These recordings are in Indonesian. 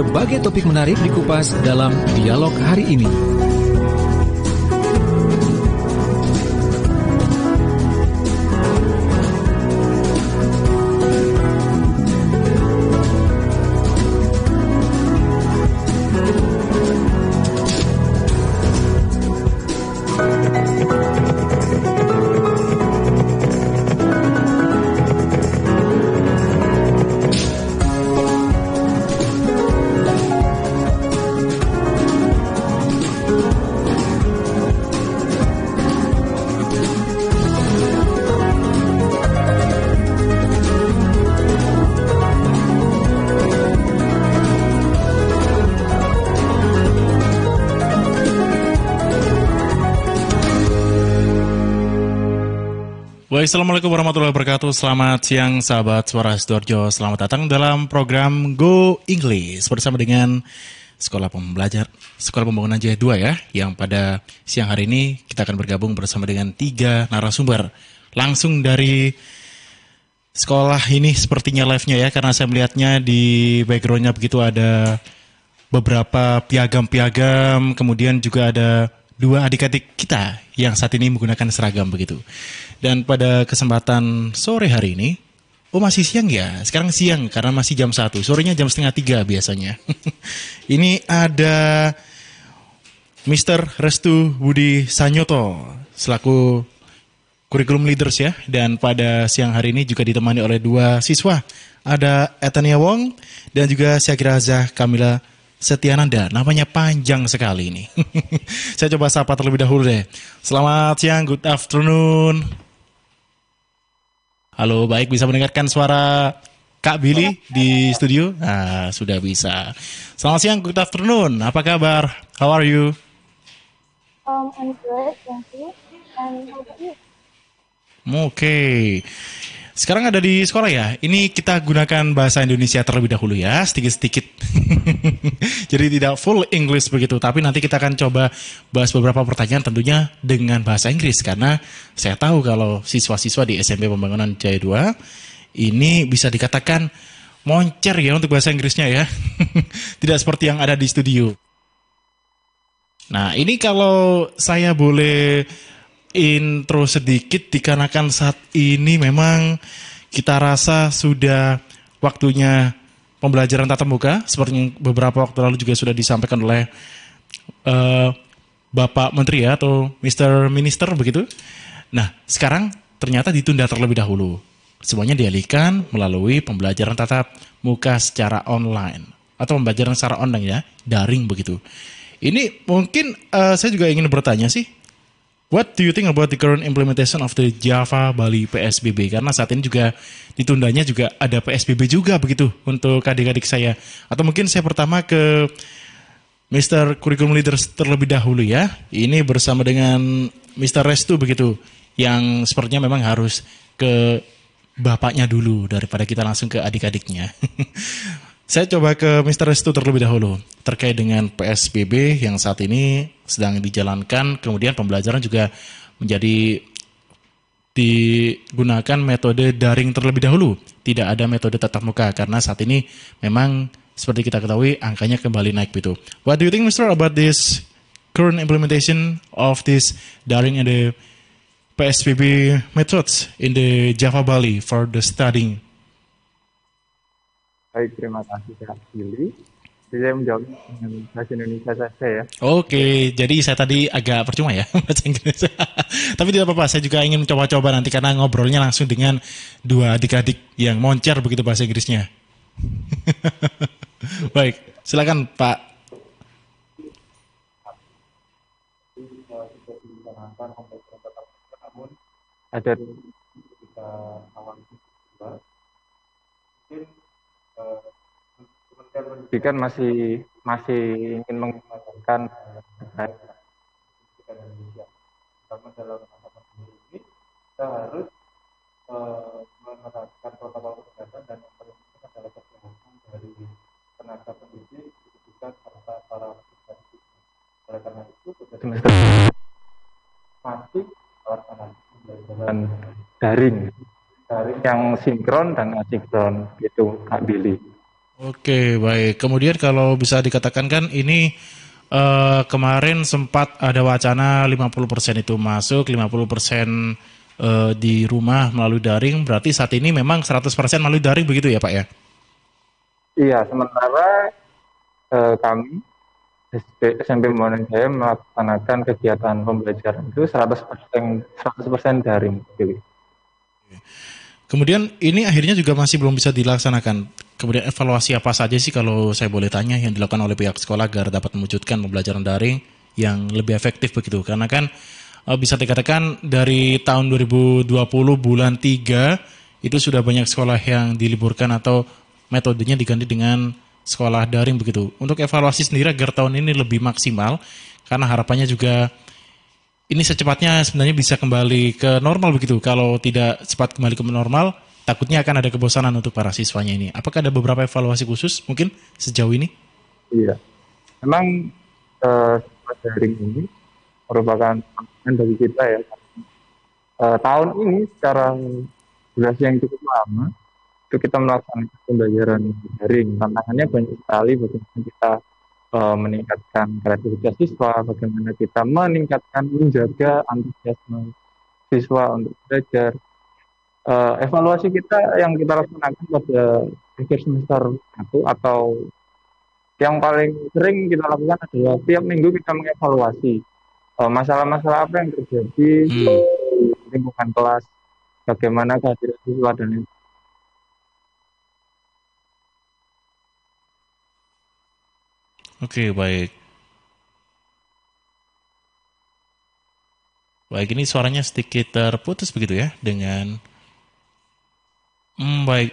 berbagai topik menarik dikupas dalam dialog hari ini. Assalamualaikum warahmatullahi wabarakatuh. Selamat siang sahabat Suara Sidoarjo. Selamat datang dalam program Go English bersama dengan Sekolah Pembangunan Jaya 2 ya. Yang pada siang hari ini kita akan bergabung bersama dengan 3 narasumber langsung dari sekolah ini, sepertinya live-nya ya, karena saya melihatnya di background-nya begitu ada beberapa piagam-piagam, kemudian juga ada 2 adik-adik kita yang saat ini menggunakan seragam begitu. Dan pada kesempatan sore hari ini, masih siang ya? Sekarang siang karena masih jam 1, sorenya jam setengah 3 biasanya. Ini ada Mr. Restu Budi Sanyoto selaku Curriculum Leaders ya. Dan pada siang hari ini juga ditemani oleh 2 siswa. Ada Etania Wong dan juga Syakira Zah Kamila Setiananda, namanya panjang sekali ini. Saya coba sapa terlebih dahulu deh. Selamat siang, good afternoon. Halo, baik, bisa mendengarkan suara Kak Billy di studio? Nah, sudah bisa. Selamat siang, good afternoon. Apa kabar? How are you? I'm good, thank you. And how about you? Oke. Sekarang ada di sekolah ya. Ini kita gunakan bahasa Indonesia terlebih dahulu ya, sedikit-sedikit. Jadi tidak full English begitu, tapi nanti kita akan coba bahas beberapa pertanyaan tentunya dengan bahasa Inggris. Karena saya tahu kalau siswa-siswa di SMP Pembangunan Jaya 2 ini bisa dikatakan moncer ya untuk bahasa Inggrisnya ya. Tidak seperti yang ada di studio. Nah, ini kalau saya boleh intro sedikit, dikarenakan saat ini memang kita rasa sudah waktunya pembelajaran tatap muka, seperti yang beberapa waktu lalu juga sudah disampaikan oleh Bapak Menteri ya, atau Mr. Minister begitu. Nah, sekarang ternyata ditunda terlebih dahulu. Semuanya dialihkan melalui pembelajaran tatap muka secara online atau pembelajaran secara online ya, daring begitu. Ini mungkin saya juga ingin bertanya sih, what do you think about the current implementation of the Java Bali PSBB? Karena saat ini juga ditundanya juga ada PSBB juga begitu untuk adik-adik saya. Atau mungkin saya pertama ke Mr. Curriculum Leaders terlebih dahulu ya. Ini bersama dengan Mr. Restu begitu, yang sepertinya memang harus ke bapaknya dulu daripada kita langsung ke adik-adiknya. Saya coba ke Mr. Restu terlebih dahulu terkait dengan PSBB yang saat ini sedang dijalankan, kemudian pembelajaran juga menjadi digunakan metode daring terlebih dahulu. Tidak ada metode tatap muka karena saat ini memang seperti kita ketahui angkanya kembali naik begitu. What do you think, Mr. about this current implementation of this daring and the PSBB methods in the Java Bali for the studying? Baik, terima kasih Kak Billy. Saya menjawab dengan bahasa Indonesia saja ya. Oke, jadi saya tadi agak percuma ya bahasa Inggris. Tapi tidak apa-apa, saya juga ingin mencoba-coba nanti karena ngobrolnya langsung dengan 2 adik-adik yang moncer begitu bahasa Inggrisnya. Baik, silakan Pak. Ada kita awal mungkin Kementerian Pendidikan masih ingin mengembangkan baik pendidikan Indonesia. Karena dalam masa pandemi ini kita harus menerapkan protokol kesehatan dan yang paling penting adalah kesehatan dari tenaga pendidik, itu juga serta para peserta didik. Oleh karena itu pada semester masih melaksanakan pembelajaran daring yang sinkron dan asinkron gitu Kak Billy. Oke, baik. Kemudian kalau bisa dikatakan kan ini kemarin sempat ada wacana 50% itu masuk, 50% di rumah melalui daring. Berarti saat ini memang 100% melalui daring begitu ya, Pak ya? Iya, sementara kami SMP Pembangunan Jaya melaksanakan kegiatan pembelajaran itu 100% daring. Gitu. Kemudian ini akhirnya juga masih belum bisa dilaksanakan. Kemudian evaluasi apa saja sih kalau saya boleh tanya yang dilakukan oleh pihak sekolah agar dapat mewujudkan pembelajaran daring yang lebih efektif begitu. Karena kan bisa dikatakan dari tahun 2020 bulan 3 itu sudah banyak sekolah yang diliburkan atau metodenya diganti dengan sekolah daring begitu. Untuk evaluasi sendiri agar tahun ini lebih maksimal karena harapannya juga ini secepatnya sebenarnya bisa kembali ke normal begitu. Kalau tidak cepat kembali ke normal, takutnya akan ada kebosanan untuk para siswanya ini. Apakah ada beberapa evaluasi khusus mungkin sejauh ini? Iya, memang sekolah daring ini merupakan tantangan bagi kita ya. Tahun ini secara durasi yang cukup lama, itu kita melaksanakan pembelajaran daring. Tantangannya banyak sekali bagaimana kita meningkatkan kreativitas siswa, bagaimana kita menjaga antusiasme siswa untuk belajar. Evaluasi kita yang kita laksanakan pada akhir semester 1 atau yang paling sering kita lakukan adalah tiap minggu kita mengevaluasi masalah-masalah apa yang terjadi di lingkungan kelas, bagaimana kehadiran siswa dan lain. Oke, baik. Baik, ini suaranya sedikit terputus begitu ya dengan baik.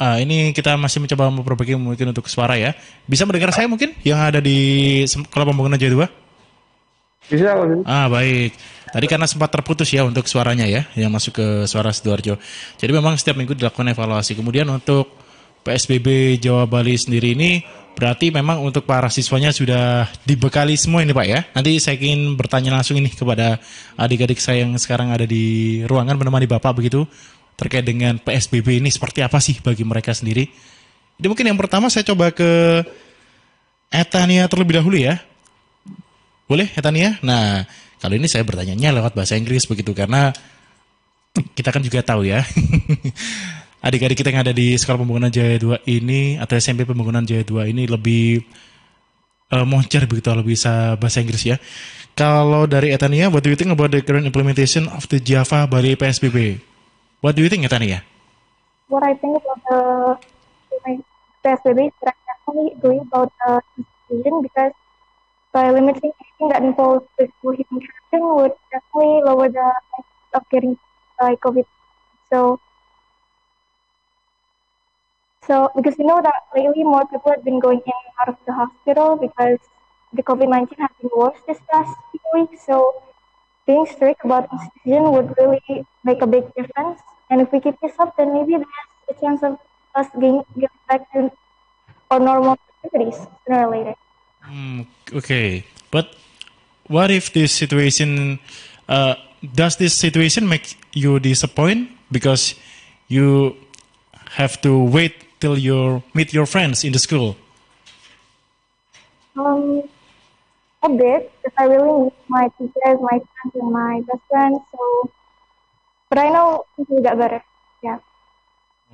Ini kita masih mencoba memperbaiki mungkin untuk suara ya. Bisa mendengar saya mungkin yang ada di Sekolah Pembangunan Jaya 2? Bisa, Pak. Baik. Tadi karena sempat terputus ya untuk suaranya ya, yang masuk ke suara Sidoarjo. Jadi memang setiap minggu dilakukan evaluasi. Kemudian untuk PSBB Jawa Bali sendiri ini berarti memang untuk para siswanya sudah dibekali semua ini Pak ya. Nanti saya ingin bertanya langsung ini kepada adik-adik saya yang sekarang ada di ruangan menemani Bapak begitu. Terkait dengan PSBB ini seperti apa sih bagi mereka sendiri. Jadi mungkin yang pertama saya coba ke Etania terlebih dahulu ya. Boleh Etania? Nah, kalau ini saya bertanyanya lewat bahasa Inggris begitu karena kita kan juga tahu ya. Adik-adik kita yang ada di Sekolah Pembangunan Jaya 2 ini atau SMP Pembangunan Jaya 2 ini lebih moncer begitu lebih bisa bahasa Inggris ya. Kalau dari Etania, what do you think about the current implementation of the Java Bali PSBB? What do you think Etania? What I think about the PSBB is that I'm definitely agree about the decision because by limiting anything that involves physical human interaction would definitely lower the likelihood of getting by COVID. So because you know that lately more people have been going in and out of the hospital because the COVID-19 has been worse this past few weeks. So being strict about this decision would really make a big difference. And if we keep this up, then maybe there's a chance of us getting back to our normal activities sooner or later. Okay, but what if this situation, does this situation make you disappoint because you have to wait till you meet your friends in the school? A bit, because I really miss my teachers, my friends, and my best friends. So, but I know it will get better. Yeah.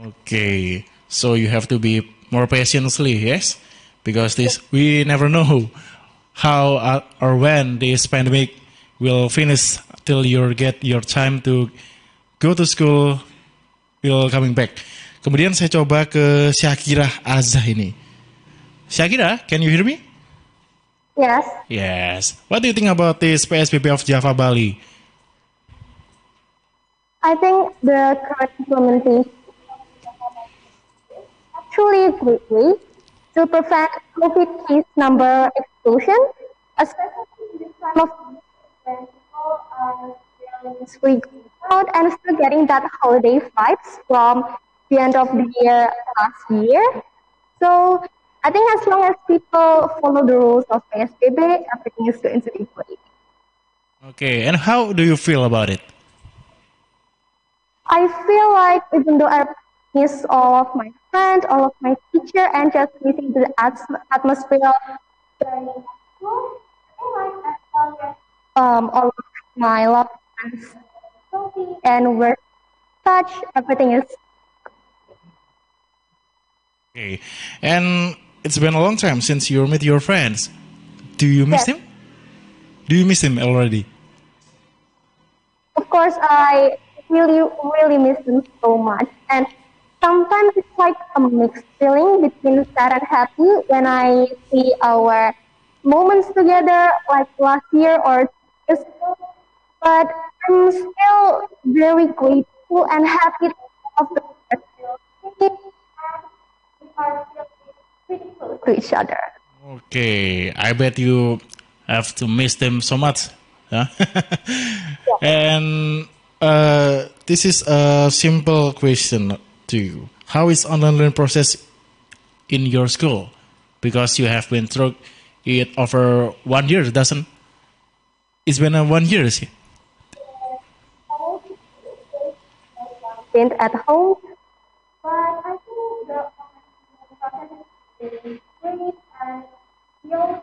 Okay, so you have to be more patiently, yes, because this we never know how or when this pandemic will finish till you get your time to go to school will coming back. Kemudian saya coba ke Syakira Azah ini. Syakira, can you hear me? Yes. Yes. What do you think about this PSBB of Java Bali? I think the current implementation actually a great way to prevent COVID case number explosion, especially in this time of when people are feeling out and still getting that holiday vibes from the end of the year last year. So I think as long as people follow the rules of PSBB, everything is going to be great. Okay, and how do you feel about it? I feel like even though I miss all of my friends, all of my teacher, and just missing the atmosphere of learning at school. I like as long as all of my loved ones healthy and we're touch, everything is Okay. And it's been a long time since you met your friends. Do you miss Yes. him? Do you miss him already? Of course, I really miss them so much. And sometimes it's like a mixed feeling between sad and happy when I see our moments together, like last year or 2 years ago. But I'm still very grateful and happy of the we are still pretty close to each other. Okay, I bet you have to miss them so much. Huh? And this is a simple question to you. How is online learning process in your school? Because you have been through it over 1 year, doesn't? It's been 1 year, see? Spent at home, but I think the process is great and still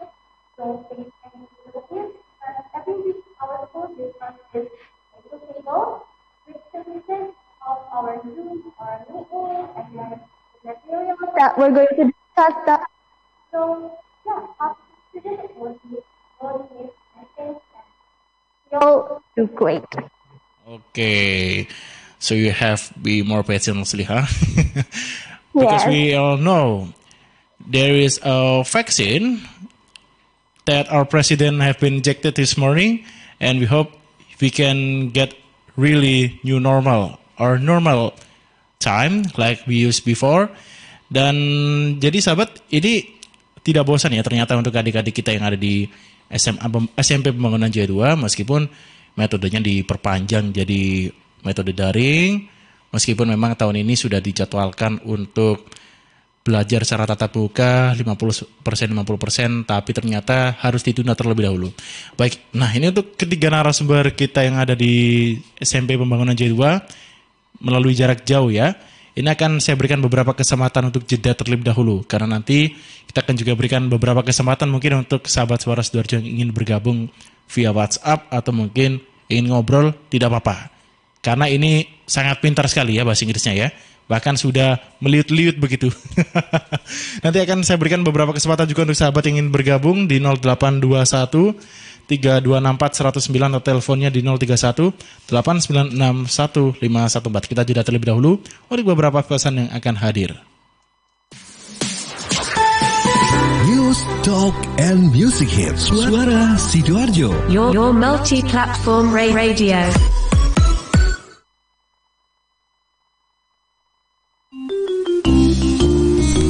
don't face any difficulties. Every week our school is a table with services of our Zoom or meeting and then the materials that we're going to discuss. So yeah, after students will be I think still do great. Okay, so you have to be more patiently, huh? Because Yes. we all know there is a vaccine that our president have been injected this morning, and we hope we can get really new normal or normal time like we used before. Dan jadi sahabat, ini tidak bosan ya ternyata untuk adik-adik kita yang ada di SMP Pembangunan Jaya 2, meskipun metodenya diperpanjang jadi metode daring, meskipun memang tahun ini sudah dijadwalkan untuk belajar secara tatap muka 50%, tapi ternyata harus ditunda terlebih dahulu. Baik, nah ini untuk ketiga narasumber kita yang ada di SMP Pembangunan Jaya 2 melalui jarak jauh ya. Ini akan saya berikan beberapa kesempatan untuk jeda terlebih dahulu, karena nanti kita akan juga berikan beberapa kesempatan mungkin untuk sahabat Suara Sidoarjo yang ingin bergabung via WhatsApp atau mungkin ingin ngobrol, tidak apa-apa. Karena ini sangat pintar sekali ya bahasa Inggrisnya ya. Bahkan sudah meliut-liut begitu. Nanti akan saya berikan beberapa kesempatan juga untuk sahabat yang ingin bergabung di 0821 3264 109 atau teleponnya di 031 896 1514. Kita jeda terlebih dahulu untuk beberapa pesan yang akan hadir. News, Talk, and Music Hits. Suara Sidoarjo. Your multi-platform radio.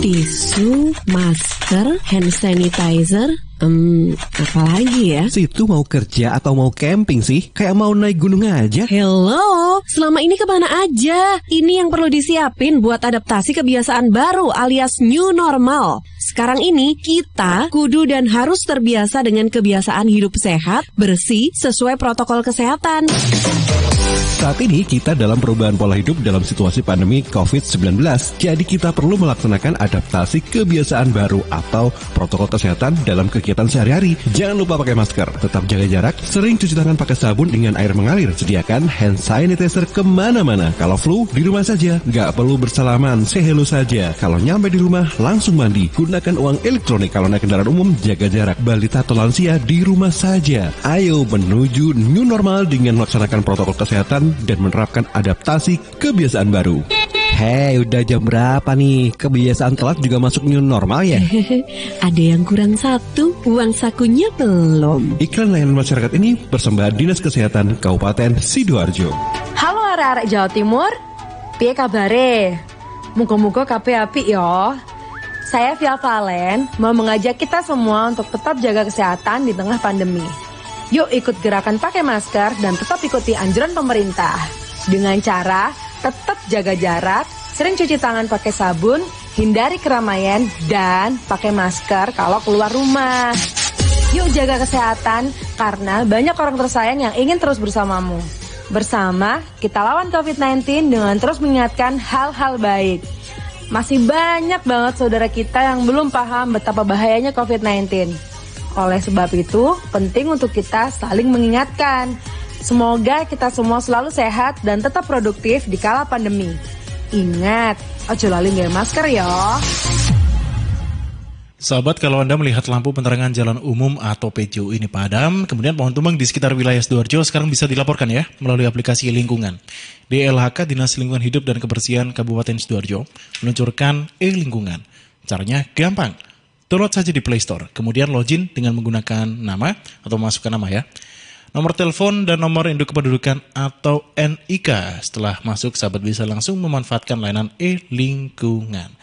Tisu, masker, hand sanitizer, apa lagi ya? Situ mau kerja atau mau camping sih? Kayak mau naik gunung aja. Hello, selama ini kemana aja? Ini yang perlu disiapin buat adaptasi kebiasaan baru alias new normal. Sekarang ini kita kudu dan harus terbiasa dengan kebiasaan hidup sehat, bersih, sesuai protokol kesehatan. Saat ini kita dalam perubahan pola hidup dalam situasi pandemi COVID-19. Jadi kita perlu melaksanakan adaptasi kebiasaan baru atau protokol kesehatan dalam kegiatan sehari-hari. Jangan lupa pakai masker, tetap jaga jarak, sering cuci tangan pakai sabun dengan air mengalir. Sediakan hand sanitizer kemana-mana. Kalau flu, di rumah saja. Nggak perlu bersalaman, say hello saja. Kalau nyampe di rumah, langsung mandi. Gunakan uang elektronik. Kalau naik kendaraan umum, jaga jarak. Balita atau lansia di rumah saja. Ayo menuju new normal dengan melaksanakan protokol kesehatan dan menerapkan adaptasi kebiasaan baru. Hei, udah jam berapa nih? Kebiasaan telat juga masuk new normal ya? Ada yang kurang satu, uang sakunya belum. Iklan layanan masyarakat ini persembahan Dinas Kesehatan Kabupaten Sidoarjo. Halo arek-arek Jawa Timur, piye kabare? Muga-muga kabeh apik ya. Saya Via Valen mau mengajak kita semua untuk tetap jaga kesehatan di tengah pandemi. Yuk ikut gerakan pakai masker dan tetap ikuti anjuran pemerintah. Dengan cara tetap jaga jarak, sering cuci tangan pakai sabun, hindari keramaian, dan pakai masker kalau keluar rumah. Yuk jaga kesehatan, karena banyak orang tersayang yang ingin terus bersamamu. Bersama, kita lawan COVID-19 dengan terus mengingatkan hal-hal baik. masih banyak banget saudara kita yang belum paham betapa bahayanya COVID-19. Oleh sebab itu, penting untuk kita saling mengingatkan. Semoga kita semua selalu sehat dan tetap produktif di kala pandemi. Ingat, ojo lali nggawe masker ya. Sahabat, kalau Anda melihat lampu penerangan jalan umum atau PJU ini padam, kemudian pohon tumbang di sekitar wilayah Sidoarjo sekarang bisa dilaporkan ya melalui aplikasi lingkungan. DLHK Dinas Lingkungan Hidup dan Kebersihan Kabupaten Sidoarjo meluncurkan e-lingkungan. Caranya gampang. Download saja di Play Store, kemudian login dengan menggunakan nama atau masukkan nama ya. Nomor telepon dan nomor induk kependudukan atau NIK. Setelah masuk, sahabat bisa langsung memanfaatkan layanan e-lingkungan.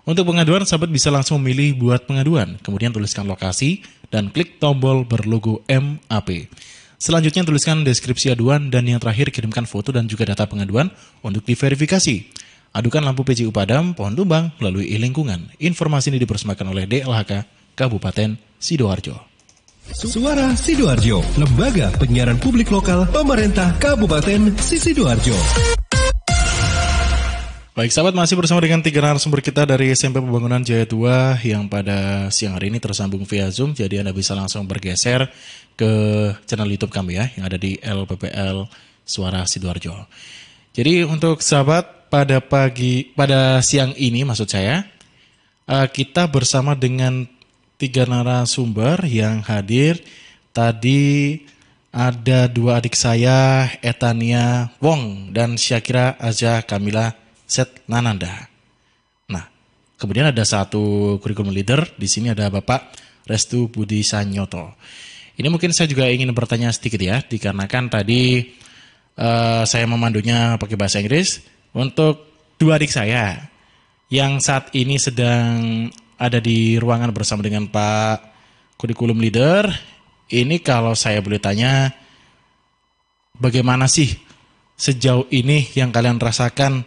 Untuk pengaduan, sahabat bisa langsung memilih buat pengaduan, kemudian tuliskan lokasi dan klik tombol berlogo MAP. Selanjutnya tuliskan deskripsi aduan dan yang terakhir kirimkan foto dan juga data pengaduan untuk diverifikasi. Adukan lampu PJU padam, pohon tumbang melalui e-lingkungan. Informasi ini dipersembahkan oleh DLHK Kabupaten Sidoarjo. Suara Sidoarjo, lembaga penyiaran publik lokal pemerintah Kabupaten Sidoarjo. Baik sahabat, masih bersama dengan 3 narasumber kita dari SMP Pembangunan Jaya 2 yang pada siang hari ini tersambung via Zoom. Jadi Anda bisa langsung bergeser ke channel YouTube kami ya, yang ada di LPPL Suara Sidoarjo. Jadi untuk sahabat, pada siang ini maksud saya, kita bersama dengan 3 narasumber yang hadir. Tadi ada 2 adik saya, Etania Wong dan Syakira Aja Kamila Setnananda. Nah, kemudian ada satu kurikulum leader. Di sini ada Bapak Restu Budi Sanyoto. Ini mungkin saya juga ingin bertanya sedikit ya, dikarenakan tadi saya memandunya pakai bahasa Inggris. Untuk 2 adik saya yang saat ini sedang ada di ruangan bersama dengan Pak kurikulum leader. Ini kalau saya boleh tanya, bagaimana sih sejauh ini yang kalian rasakan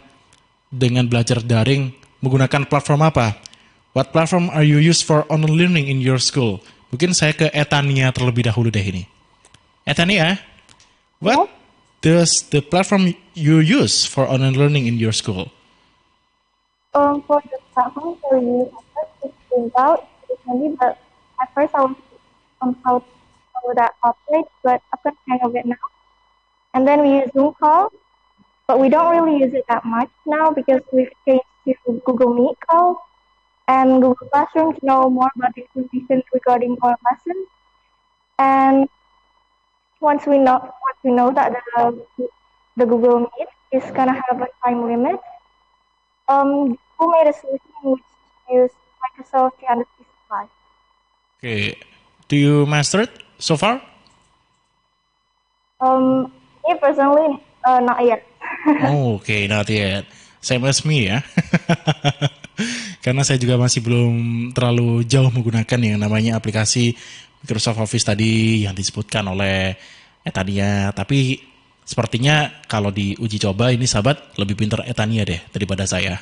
dengan belajar daring menggunakan platform apa? What platform are you use for online learning in your school? Mungkin saya ke Etania terlebih dahulu deh ini. Etania, what does the platform you use for online learning in your school? For the platform for you, I first think out recently, but at first I was on how that operate, but I've got kind of it now. And then we use Zoom call. But we don't really use it that much now because we've changed to Google Meet call and Google Classroom to know more about the information regarding our lessons. And once we know that the Google Meet is gonna have a time limit, we made a solution which use Microsoft 365. Okay, do you master it so far? Me personally, not yet. Oke, not yet. Same as me ya. Karena saya juga masih belum terlalu jauh menggunakan yang namanya aplikasi Microsoft Office tadi yang disebutkan oleh Etania. Tapi sepertinya kalau diuji coba ini sahabat lebih pintar Etania deh daripada saya.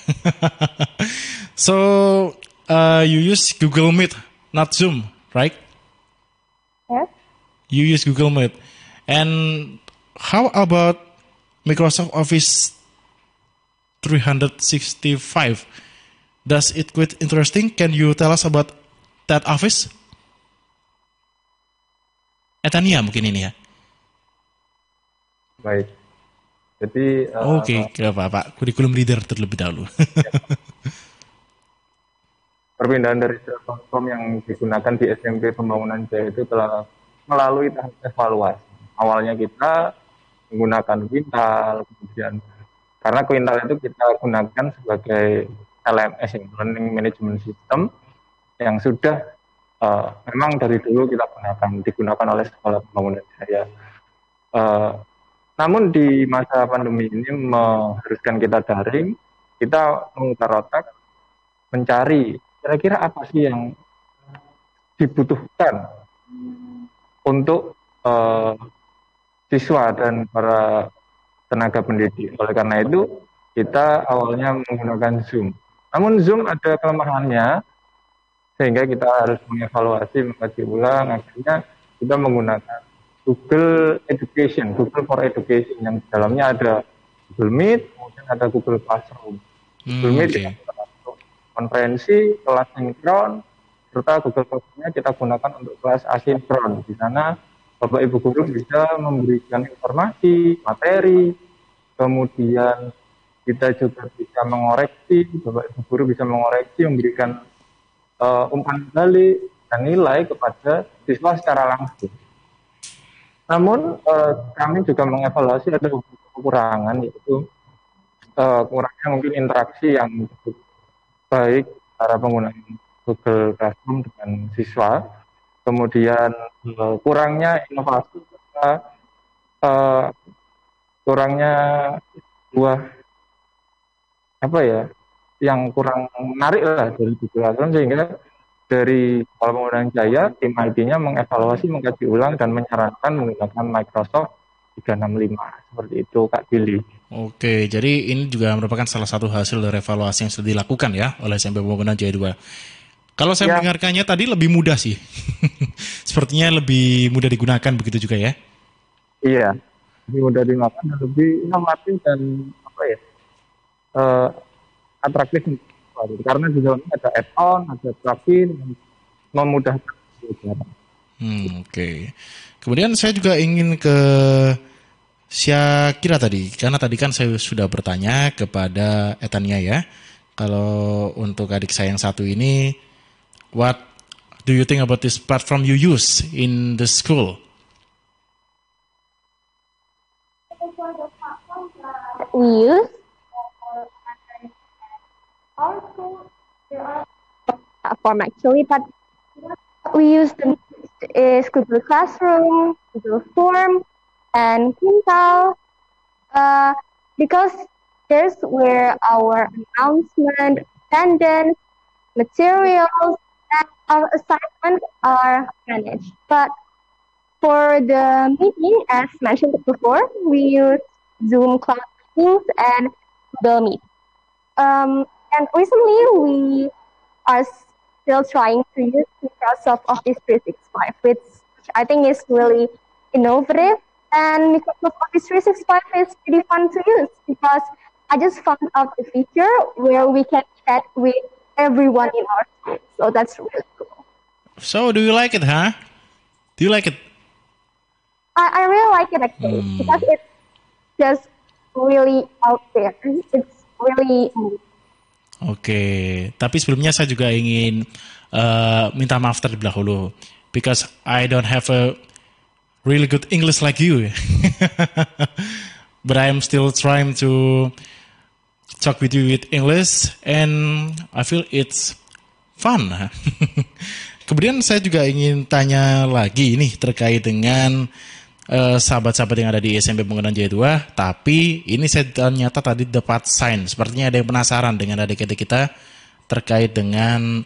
So, you use Google Meet, not Zoom, right? Yes. You use Google Meet. And how about Microsoft Office 365? Does it quite interesting? Can you tell us about that office? Etania mungkin ini ya. Baik. Jadi Oke, Pak kurikulum leader terlebih dahulu. Perpindahan dari platform yang digunakan di SMP Pembangunan Jaya itu telah melalui tahap evaluasi. Awalnya kita menggunakan Quintal, kemudian karena Quintal itu kita gunakan sebagai LMS, Learning Management System, yang sudah memang dari dulu kita digunakan oleh Sekolah Pembangunan Jaya. Namun di masa pandemi ini mengharuskan kita daring, kita memutar otak mencari kira-kira apa sih yang dibutuhkan untuk siswa dan para tenaga pendidik. Oleh karena itu, kita awalnya menggunakan Zoom. Namun Zoom ada kelemahannya, sehingga kita harus mengevaluasi, mengkaji ulang. Akhirnya kita menggunakan Google Education, Google for Education, yang di dalamnya ada Google Meet, kemudian ada Google Classroom. Google Meet untuk konferensi, kelas sinkron, serta Google Classroom-nya kita gunakan untuk kelas asinkron. Di sana Bapak Ibu guru bisa memberikan informasi, materi, kemudian kita juga bisa mengoreksi, Bapak Ibu guru bisa mengoreksi, memberikan umpan balik dan nilai kepada siswa secara langsung. Namun kami juga mengevaluasi ada kekurangan, yaitu kurangnya mungkin interaksi yang cukup baik cara penggunaan Google Classroom dengan siswa, kemudian kurangnya inovasi serta kurangnya buah yang kurang menarik lah dari Google Classroom, sehingga dari Sekolah Pemuda Jaya tim IT-nya mengevaluasi, mengkaji ulang dan menyarankan menggunakan Microsoft 365 seperti itu, Kak Billy. Oke, jadi ini juga merupakan salah satu hasil dari evaluasi yang sudah dilakukan ya oleh SMP Pembangunan Jaya 2. Kalau saya mendengarkannya tadi lebih mudah sih. Sepertinya lebih mudah digunakan begitu juga ya? Iya, lebih mudah digunakan dan lebih inovatif dan atraktif. Karena di dalamnya ada add-on, ada plugin yang memudahkan pelajaran. Oke. Kemudian saya juga ingin ke Syakira tadi, karena tadi kan saya sudah bertanya kepada Etania ya. Kalau untuk adik saya yang satu ini, what do you think about this platform you use in the school? We use also there are platform actually, but we use the is Google Classroom, Google Form, and Kintal, because there's where our announcement, attendance, materials, and our assignments are managed. But for the meeting, as mentioned before, we use Zoom class meetings and Google Meet. And recently, we are still trying to use Microsoft Office 365, which I think is really innovative. And Microsoft Office 365 is pretty fun to use because I just found out a feature where we can chat with everyone in our school. So that's really cool. So do you like it, huh? Do you like it? I really like it actually because it's just really out there. It's really Oke, tapi sebelumnya saya juga ingin minta maaf terlebih dahulu because I don't have a really good English like you. But I'm still trying to talk with you with English and I feel it's fun. Kemudian saya juga ingin tanya lagi nih terkait dengan sahabat-sahabat yang ada di SMP Pembangunan Jaya 2, tapi ini saya ternyata tadi dapat sign. Sepertinya ada yang penasaran dengan adik-adik kita terkait dengan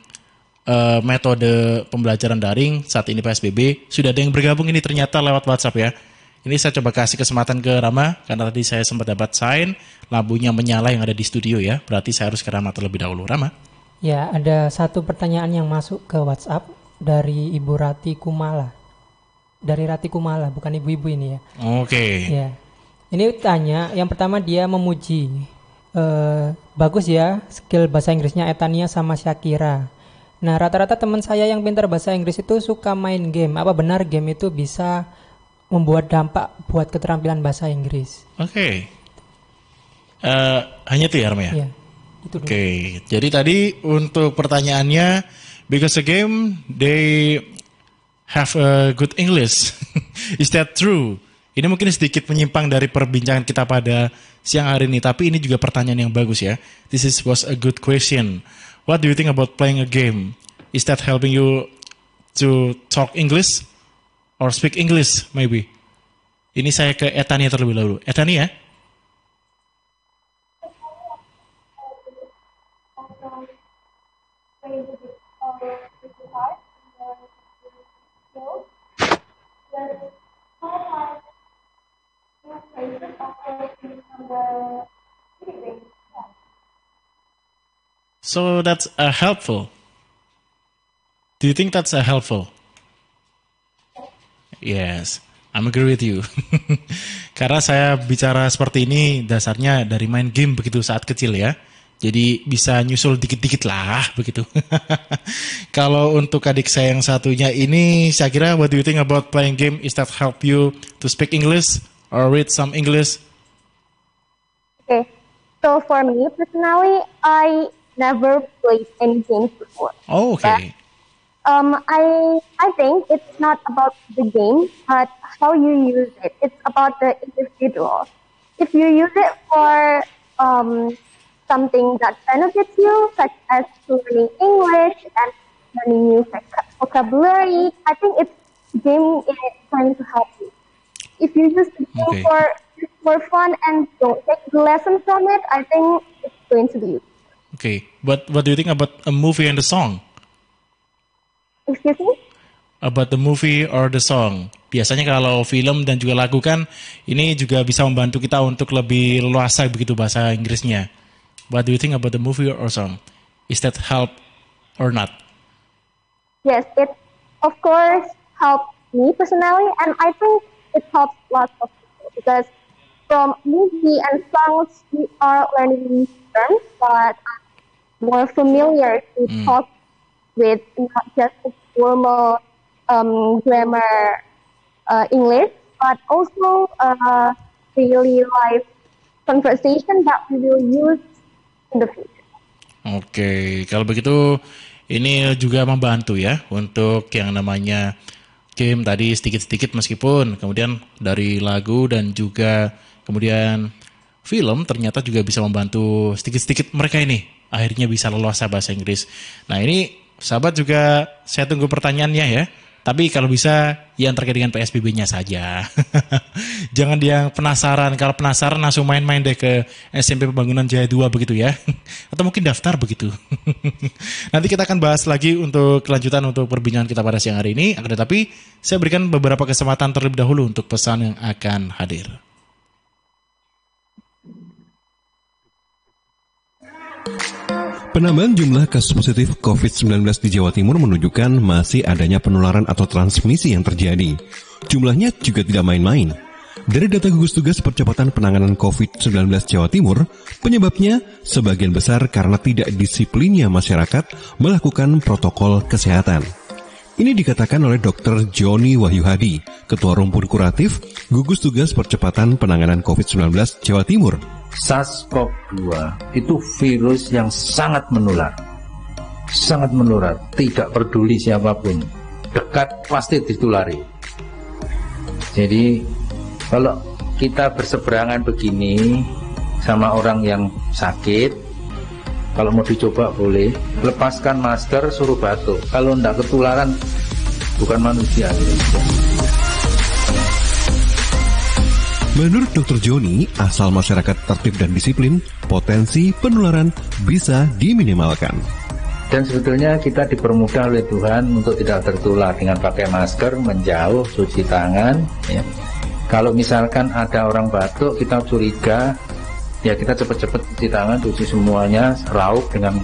metode pembelajaran daring saat ini PSBB. Sudah ada yang bergabung ini ternyata lewat WhatsApp ya. Ini saya coba kasih kesempatan ke Rama, karena tadi saya sempat dapat sign, lampunya menyala yang ada di studio ya. Berarti saya harus ke Rama terlebih dahulu. Rama? Ya, ada satu pertanyaan yang masuk ke WhatsApp dari Ibu Rati Kumala. Dari Rati Kumala, bukan ibu-ibu ini ya. Oke. Ya. Ini tanya, yang pertama dia memuji. Bagus ya skill bahasa Inggrisnya Etania sama Syakira. Nah, rata-rata teman saya yang pintar bahasa Inggris itu suka main game. Apa benar game itu bisa membuat dampak buat keterampilan bahasa Inggris? Oke. Hanya itu ya, Rama ya? Iya. Itu dulu. Oke. Jadi tadi untuk pertanyaannya, because the game they have a good English. Is that true? Ini mungkin sedikit menyimpang dari perbincangan kita pada siang hari ini, tapi ini juga pertanyaan yang bagus ya. Was a good question. What do you think about playing a game? Is that helping you to talk English or speak English maybe? Ini saya ke Etania terlebih dahulu. Etania? So that's helpful. Do you think that's helpful? Yes, I'm agree with you. Karena saya bicara seperti ini dasarnya dari main game begitu saat kecil ya. Jadi bisa nyusul dikit-dikit lah begitu. Kalau untuk adik saya yang satunya ini, saya kira what do you think about playing game? Is that help you to speak English or read some English? Okay, so for me personally, I never played any games before. Oh, okay. I think it's not about the game, but how you use it. It's about the individual. If you use it for something that benefits you, such as learning English and learning new vocabulary, I think game is going to help you. If you use the game for fun and don't take the lesson from it, I think it's going to be useful. Okay, but what do you think about a movie and a song? Excuse me? About the movie or the song. Biasanya kalau film dan juga lagu kan, ini juga bisa membantu kita untuk lebih leluasa begitu bahasa Inggrisnya. What do you think about the movie or song? Is that help or not? Yes, it of course helped me personally, and I think it helps lots of people because from movie and songs we are learning new terms that are more familiar to talk with, not just a formal grammar English, but also daily life conversation that we will use in the future. Oke, kalau begitu ini juga membantu ya untuk yang namanya game tadi sedikit-sedikit meskipun kemudian dari lagu dan juga kemudian film ternyata juga bisa membantu sedikit-sedikit mereka ini akhirnya bisa leluasa bahasa Inggris. Nah ini sahabat juga saya tunggu pertanyaannya ya. Tapi kalau bisa yang terkait dengan PSBB-nya saja. Jangan yang penasaran. Kalau penasaran langsung main-main deh ke SMP Pembangunan Jaya 2 begitu ya. Atau mungkin daftar begitu. Nanti kita akan bahas lagi untuk kelanjutan untuk perbincangan kita pada siang hari ini. Akan tetapi saya berikan beberapa kesempatan terlebih dahulu untuk pesan yang akan hadir. Penambahan jumlah kasus positif COVID-19 di Jawa Timur menunjukkan masih adanya penularan atau transmisi yang terjadi. Jumlahnya juga tidak main-main. Dari data gugus tugas percepatan penanganan COVID-19 Jawa Timur, penyebabnya sebagian besar karena tidak disiplinnya masyarakat melakukan protokol kesehatan. Ini dikatakan oleh Dr. Joni Wahyu Hadi, Ketua Rumpun Kuratif Gugus Tugas Percepatan Penanganan COVID-19 Jawa Timur. SARS-CoV-2 itu virus yang sangat menular, tidak peduli siapapun, dekat pasti ditulari. Jadi kalau kita berseberangan begini sama orang yang sakit, kalau mau dicoba boleh, lepaskan masker, suruh batuk. Kalau tidak ketularan, bukan manusia. Menurut Dr. Joni, asal masyarakat tertib dan disiplin, potensi penularan bisa diminimalkan. Dan sebetulnya kita dipermudah oleh Tuhan untuk tidak tertular dengan pakai masker, menjauh, cuci tangan. Ya. Kalau misalkan ada orang batuk, kita curiga, ya kita cepat-cepat cuci tangan, cuci semuanya, raup dengan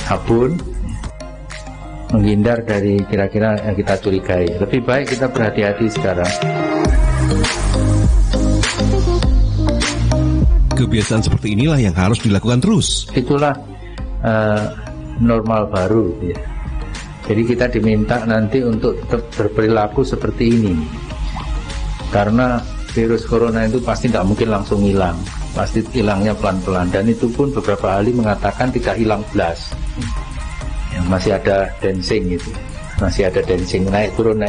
sabun, menghindar dari kira-kira yang kita curigai. Lebih baik kita berhati-hati sekarang. Kebiasaan seperti inilah yang harus dilakukan terus. Itulah normal baru ya. Jadi kita diminta nanti untuk tetap berperilaku seperti ini. Karena virus corona itu pasti tidak mungkin langsung hilang. Pasti hilangnya pelan-pelan. Dan itu pun beberapa ahli mengatakan tidak hilang belas. Ya, masih ada dancing gitu. Masih ada dancing, naik turun.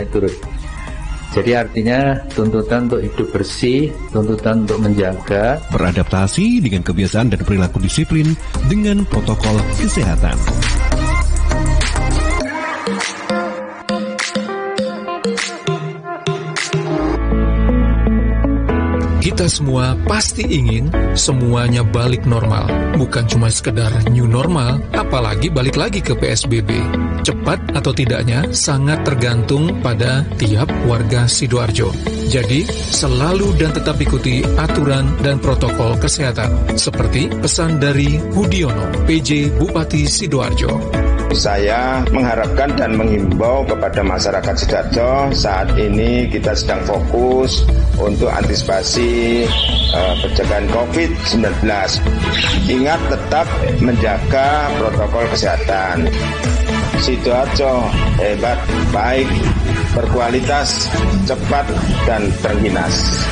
Jadi artinya tuntutan untuk hidup bersih, tuntutan untuk menjaga, beradaptasi dengan kebiasaan dan perilaku disiplin dengan protokol kesehatan. Kita semua pasti ingin semuanya balik normal. Bukan cuma sekedar new normal, apalagi balik lagi ke PSBB. Cepat atau tidaknya sangat tergantung pada tiap warga Sidoarjo. Jadi, selalu dan tetap ikuti aturan dan protokol kesehatan. Seperti pesan dari Budiono, PJ Bupati Sidoarjo. Saya mengharapkan dan menghimbau kepada masyarakat Sidoarjo, saat ini kita sedang fokus untuk antisipasi pencegahan COVID-19. Ingat tetap menjaga protokol kesehatan. Sidoarjo hebat, baik, berkualitas, cepat, dan berginas.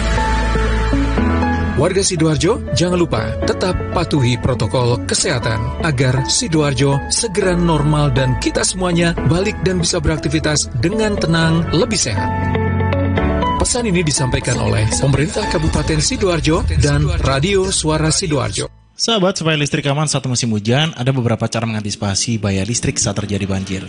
Warga Sidoarjo, jangan lupa tetap patuhi protokol kesehatan agar Sidoarjo segera normal dan kita semuanya balik dan bisa beraktivitas dengan tenang, lebih sehat. Pesan ini disampaikan oleh pemerintah Kabupaten Sidoarjo dan Radio Suara Sidoarjo. Sahabat, supaya listrik aman saat musim hujan, ada beberapa cara mengantisipasi bahaya listrik saat terjadi banjir.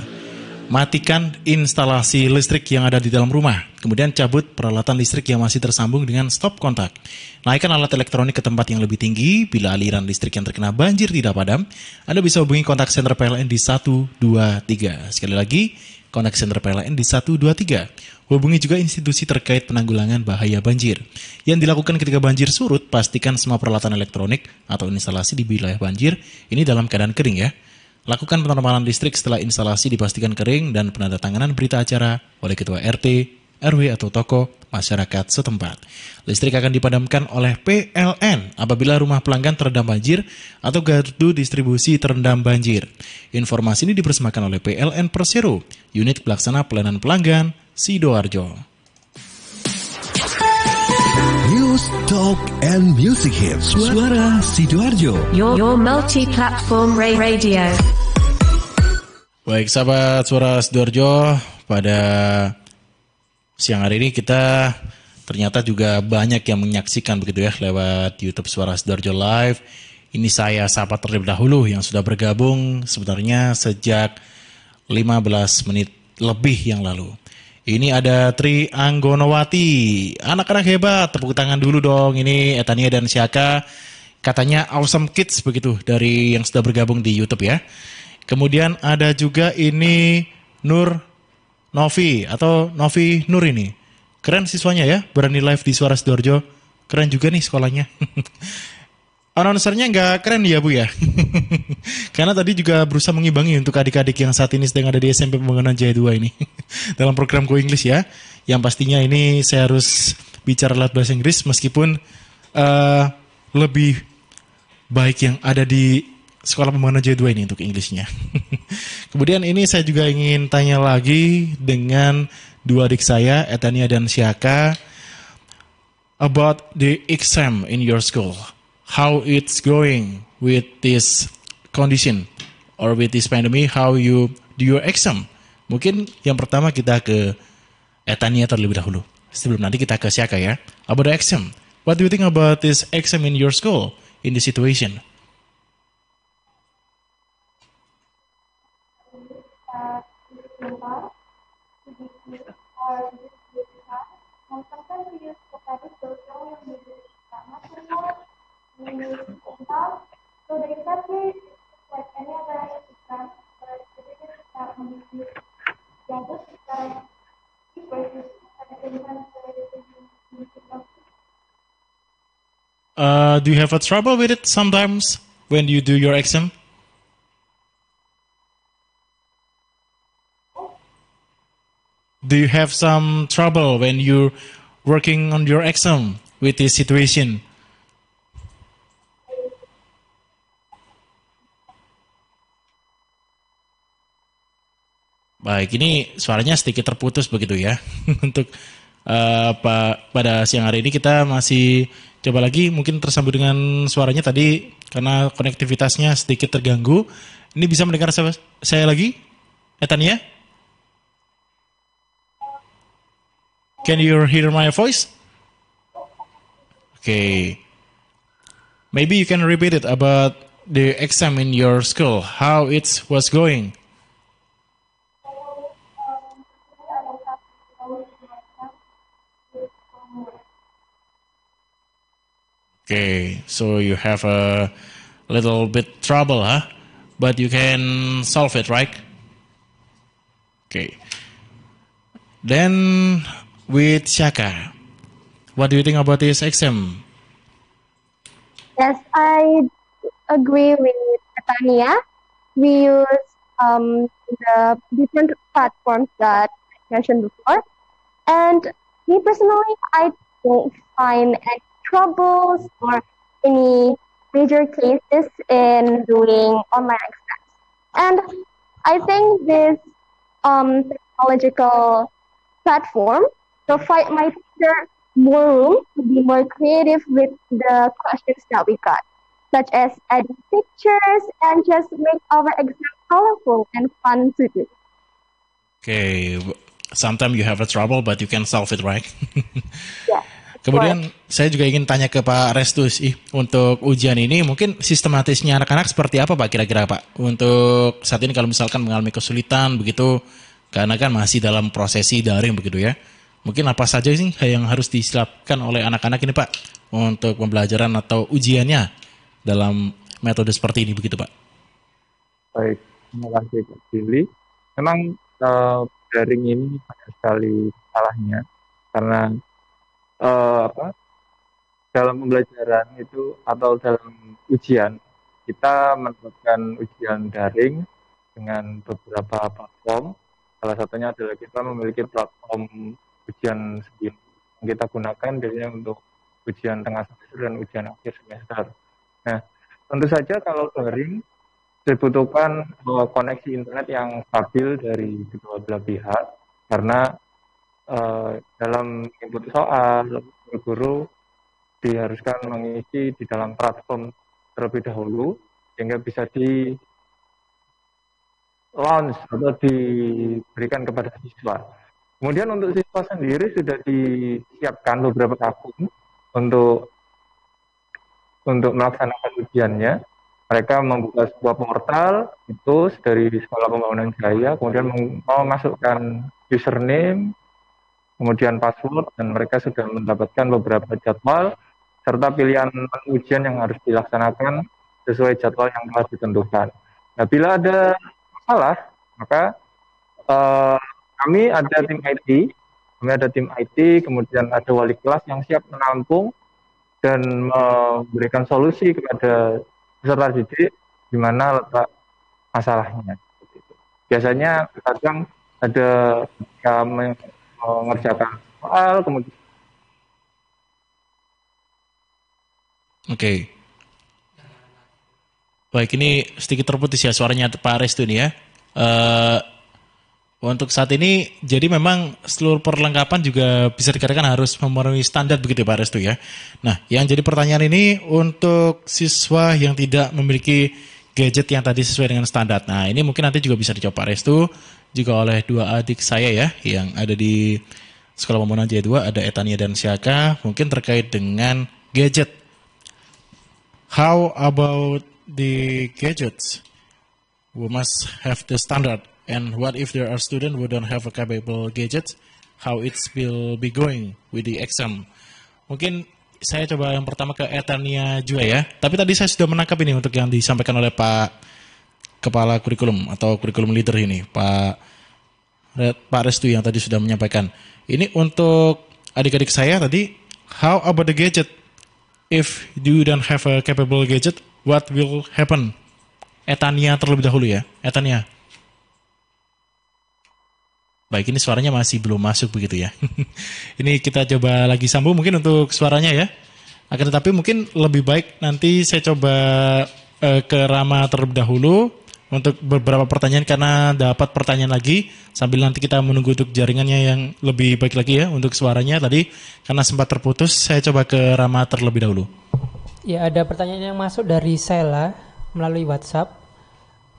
Matikan instalasi listrik yang ada di dalam rumah. Kemudian cabut peralatan listrik yang masih tersambung dengan stop kontak. Naikkan alat elektronik ke tempat yang lebih tinggi. Bila aliran listrik yang terkena banjir tidak padam, Anda bisa hubungi kontak senter PLN di 123. Sekali lagi, kontak senter PLN di 123. Hubungi juga institusi terkait penanggulangan bahaya banjir. Yang dilakukan ketika banjir surut, pastikan semua peralatan elektronik atau instalasi di wilayah banjir ini dalam keadaan kering ya. Lakukan penormalan listrik setelah instalasi dipastikan kering dan penandatanganan berita acara oleh ketua RT, RW atau tokoh masyarakat setempat. Listrik akan dipadamkan oleh PLN apabila rumah pelanggan terendam banjir atau gardu distribusi terendam banjir. Informasi ini dipersembahkan oleh PLN Persero, unit pelaksana pelayanan pelanggan Sidoarjo. News, Talk, and Music Hits. Suara Sidoarjo. Your multi-platform radio. Baik sahabat Suara Sidoarjo, pada siang hari ini kita ternyata juga banyak yang menyaksikan begitu ya lewat YouTube Suara Sidoarjo Live. Ini saya sapa terlebih dahulu yang sudah bergabung sebenarnya sejak 15 menit lebih yang lalu. Ini ada Tri Anggonowati, anak-anak hebat, tepuk tangan dulu dong. Ini Etania dan Syaka, katanya awesome kids begitu dari yang sudah bergabung di YouTube ya. Kemudian ada juga ini Nur Novi atau Novi Nur ini. Keren siswanya ya, berani live di Suara Sidoarjo. Keren juga nih sekolahnya. Announcernya nggak keren ya Bu ya. Karena tadi juga berusaha mengimbangi untuk adik-adik yang saat ini sedang ada di SMP Pembangunan Jaya 2 ini. Dalam program Go English ya. Yang pastinya ini saya harus bicara lewat bahasa Inggris meskipun lebih baik yang ada di Sekolah Pembangunan Jaya 2 ini untuk Inggrisnya. Kemudian ini saya juga ingin tanya lagi dengan dua adik saya, Etania dan Syaka, about the exam in your school. How it's going with this condition or with this pandemic, how you do your exam. Mungkin yang pertama kita ke Etania terlebih dahulu. Sebelum nanti kita ke Syaka ya. About the exam. What do you think about this exam in your school in this situation? Do you have a trouble with it sometimes when you do your exam? Do you have some trouble when you're working on your exam with this situation? Baik, ini suaranya sedikit terputus begitu ya. Untuk pada siang hari ini kita masih coba lagi mungkin tersambung dengan suaranya tadi karena konektivitasnya sedikit terganggu. Ini bisa mendengar saya lagi? Etania? Can you hear my voice? Okay. Maybe you can repeat it about the exam in your school, how it was going. Okay, so you have a little bit trouble, huh? But you can solve it, right? Okay. Then with Syaka, what do you think about this exam? Yes, I agree with Tania. We use the different platforms that I mentioned before. And me personally, I don't find any troubles or any major cases in doing online exams. And I think this technological platform provide my teacher more room to be more creative with the questions that we got, such as adding pictures and just make our exam colorful and fun to do. Okay, sometimes you have a trouble but you can solve it, right? Yeah. Kemudian saya juga ingin tanya ke Pak Restus, untuk ujian ini mungkin sistematisnya anak-anak seperti apa Pak kira-kira Pak? Untuk saat ini kalau misalkan mengalami kesulitan begitu, karena kan masih dalam prosesi daring begitu ya. Mungkin apa saja sih yang harus disiapkan oleh anak-anak ini Pak untuk pembelajaran atau ujiannya dalam metode seperti ini begitu Pak? Baik, terima kasih Pak Billy. Memang daring ini banyak sekali salahnya karena dalam pembelajaran itu atau dalam ujian kita menerapkan ujian daring dengan beberapa platform. Salah satunya adalah kita memiliki platform ujian sendiri yang kita gunakan biasanya untuk ujian tengah semester dan ujian akhir semester. Nah, tentu saja kalau daring dibutuhkan koneksi internet yang stabil dari kedua belah pihak karena dalam input soal, guru diharuskan mengisi di dalam platform terlebih dahulu sehingga bisa di launch atau diberikan kepada siswa. Kemudian untuk siswa sendiri sudah disiapkan beberapa akun untuk melaksanakan ujiannya. Mereka membuka sebuah portal itu dari Sekolah Pembangunan Jaya, kemudian memasukkan username, kemudian password, dan mereka sudah mendapatkan beberapa jadwal serta pilihan ujian yang harus dilaksanakan sesuai jadwal yang telah ditentukan. Nah, bila ada masalah, maka kami ada tim IT, kemudian ada wali kelas yang siap menampung dan memberikan solusi kepada peserta didik di mana letak masalahnya. Biasanya kadang ada mengerjakan soal, kemudian Oke. Baik, ini sedikit terputus ya suaranya Pak Restu ini ya. Untuk saat ini, jadi memang seluruh perlengkapan juga bisa dikatakan harus memenuhi standar begitu Pak Restu ya. Nah, yang jadi pertanyaan ini untuk siswa yang tidak memiliki gadget yang tadi sesuai dengan standar. Nah, ini mungkin nanti juga bisa dijawab Pak Restu, juga oleh dua adik saya ya, yang ada di Sekolah Pembangunan Jaya 2, ada Etania dan Syaka, mungkin terkait dengan gadget. How about the gadgets? We must have the standard. And what if there are students who don't have a capable gadget? How it will be going with the exam? Mungkin saya coba yang pertama ke Etania juga ya. Tapi tadi saya sudah menangkap ini untuk yang disampaikan oleh Pak Kepala Kurikulum atau Kurikulum Leader ini, Pak Restu yang tadi sudah menyampaikan. Ini untuk adik-adik saya tadi, how about the gadget? If you don't have a capable gadget, what will happen? Etania terlebih dahulu ya, Etania. Baik, ini suaranya masih belum masuk begitu ya. Ini kita coba lagi sambung mungkin untuk suaranya ya. Akan tetapi mungkin lebih baik nanti saya coba ke Rama terlebih dahulu untuk beberapa pertanyaan karena dapat pertanyaan lagi sambil nanti kita menunggu untuk jaringannya yang lebih baik lagi ya untuk suaranya tadi karena sempat terputus. Saya coba ke Rama terlebih dahulu. Ya, ada pertanyaan yang masuk dari Sela melalui WhatsApp.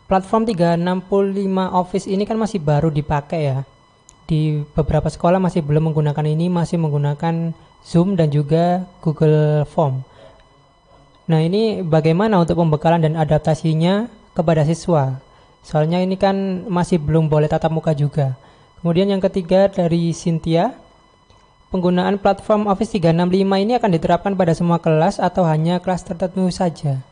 Platform 365 Office ini kan masih baru dipakai ya. Di beberapa sekolah masih belum menggunakan ini, masih menggunakan Zoom dan juga Google Form. Nah, ini bagaimana untuk pembekalan dan adaptasinya kepada siswa? Soalnya ini kan masih belum boleh tatap muka juga. Kemudian yang ketiga dari Cynthia, penggunaan platform Office 365 ini akan diterapkan pada semua kelas atau hanya kelas tertentu saja?